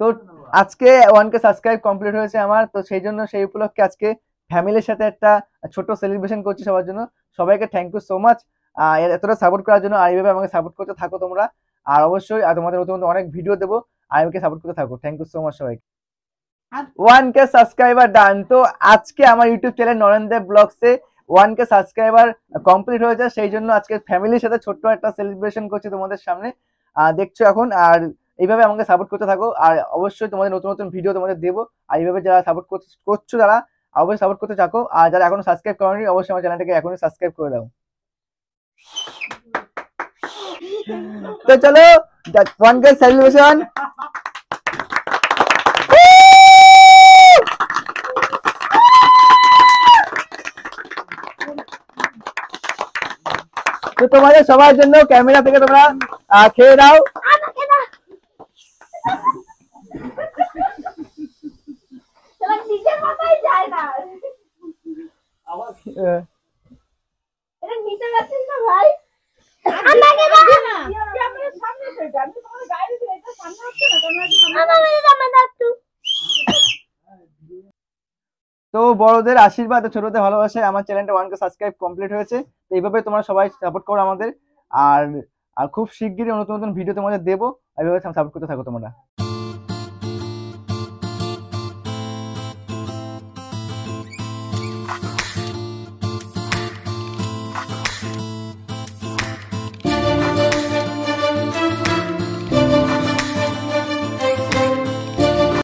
তো আজকে 1K subscribe complete হয়েছে আমার, তো সেই জন্য সেই উপলক্ষে আজকে ফ্যামিলির সাথে একটা ছোট সেলিব্রেশন করছি সবার জন্য। সবাইকে থ্যাংক ইউ সো মাচ এতটা সাপোর্ট করার জন্য, আর এইভাবে আমাকে সাপোর্ট করতে থাকো তোমরা। আর অবশ্যই তোমাদের নতুন নতুন অনেক ভিডিও দেবো, আর আমাকে সাপোর্ট করতে থাকো। থ্যাংক ইউ সো মাচ সবাইকে। 1K সাবস্ক্রাইবার ডান। তো আজকে আমার ইউটিউব চ্যানেল নরেন্দ্র ব্লগসে 1K সাবস্ক্রাইবার কমপ্লিট হয়েছে, সেই জন্য আজকে ফ্যামিলির সাথে ছোট্ট একটা সেলিব্রেশন করছি তোমাদের সামনে, দেখছো এখন। আর এইভাবে আমাকে সাপোর্ট করতে থাকো, আর অবশ্যই তোমাদের নতুন নতুন ভিডিও তোমাদের দেবো। আর এইভাবে যারা সাপোর্ট করছো তারা অবশ্যই সাপোর্ট করতে থাকো, আর যারা এখনো সাবস্ক্রাইব করোনি অবশ্যই আমার চ্যানেলটাকে এখনই সাবস্ক্রাইব করে দাও। তো চলো 1K সেলিব্রেশন। তো তোমাদের সবার জন্য ক্যামেরা থেকে তোমরা খেয়ে দাও। তো বড়দের আশীর্বাদ, ছোটদের ভালোবাসায় আমার চ্যানেলটা 1K সাবস্ক্রাইব কমপ্লিট হয়েছে। তো এইভাবে তোমরা সবাই সাপোর্ট করো আমাদের। আর আর খুব শিগগিরই নতুন নতুন ভিডিও তোমাদের দেবো, এইভাবে সাপোর্ট করতে থাকো তোমরা।